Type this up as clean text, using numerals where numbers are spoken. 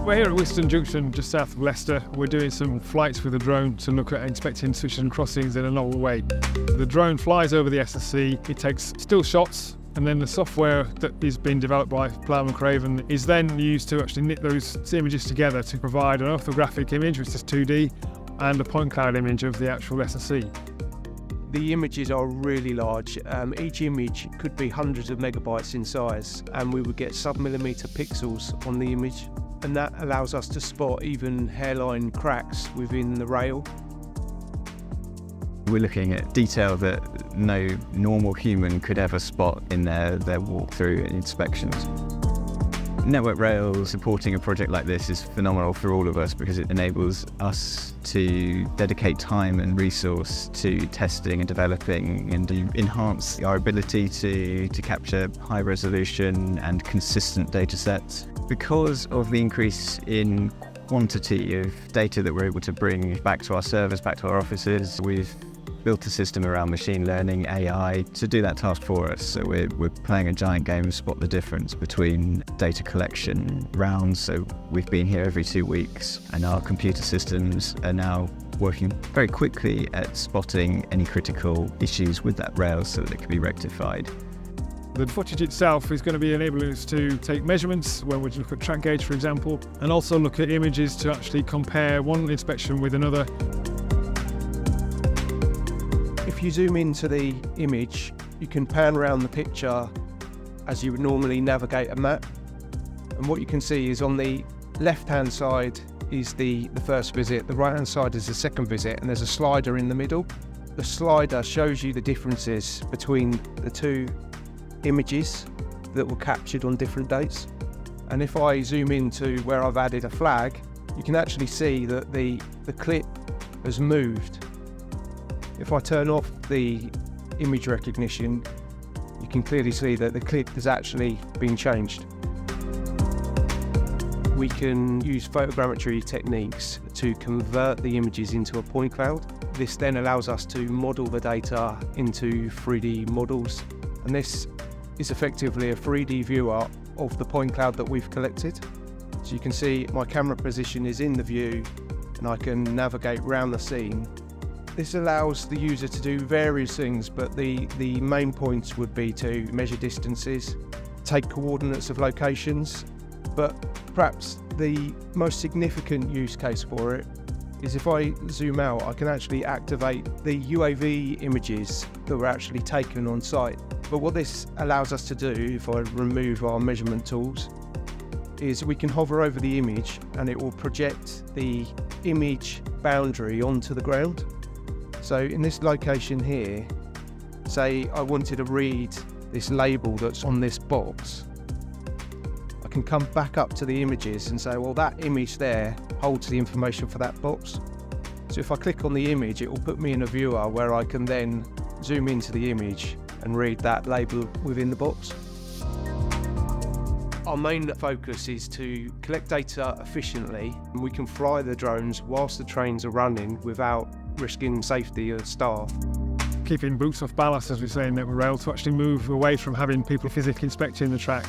We're here at Wiston Junction, just south of Leicester. We're doing some flights with a drone to look at inspecting switches and crossings in a novel way. The drone flies over the SSC, it takes still shots, and then the software that is being developed by Plough and Craven is then used to actually knit those images together to provide an orthographic image, which is 2D, and a point cloud image of the actual SSC. The images are really large. Each image could be hundreds of megabytes in size, and we would get sub-millimetre pixels on the image. And that allows us to spot even hairline cracks within the rail. We're looking at detail that no normal human could ever spot in their walkthrough inspections. Network Rail supporting a project like this is phenomenal for all of us because it enables us to dedicate time and resource to testing and developing and to enhance our ability to capture high resolution and consistent data sets. Because of the increase in quantity of data that we're able to bring back to our servers, back to our offices, we've built a system around machine learning, AI, to do that task for us. So we're playing a giant game of spot the difference between data collection rounds. So we've been here every 2 weeks, and our computer systems are now working very quickly at spotting any critical issues with that rail so that it can be rectified. The footage itself is going to be enabling us to take measurements when we look at track gauge, for example, and also look at images to actually compare one inspection with another. If you zoom into the image, you can pan around the picture as you would normally navigate a map. And what you can see is on the left-hand side is the first visit, the right-hand side is the second visit, and there's a slider in the middle. The slider shows you the differences between the two images that were captured on different dates. And if I zoom into where I've added a flag, you can actually see that the clip has moved. If I turn off the image recognition, you can clearly see that the clip has actually been changed. We can use photogrammetry techniques to convert the images into a point cloud. This then allows us to model the data into 3D models, and this is effectively a 3D viewer of the point cloud that we've collected. So you can see my camera position is in the view, and I can navigate around the scene. This allows the user to do various things, but the main points would be to measure distances, take coordinates of locations, but perhaps the most significant use case for it is if I zoom out, I can actually activate the UAV images that were actually taken on site. But what this allows us to do, if I remove our measurement tools, is we can hover over the image and it will project the image boundary onto the ground. So in this location here, say I wanted to read this label that's on this box, I can come back up to the images and say, well, that image there holds the information for that box. So if I click on the image, it will put me in a viewer where I can then zoom into the image and read that label within the box. Our main focus is to collect data efficiently, and we can fly the drones whilst the trains are running without risking safety of staff. Keeping boots off ballast, as we say in Network Rail, to actually move away from having people physically inspecting the track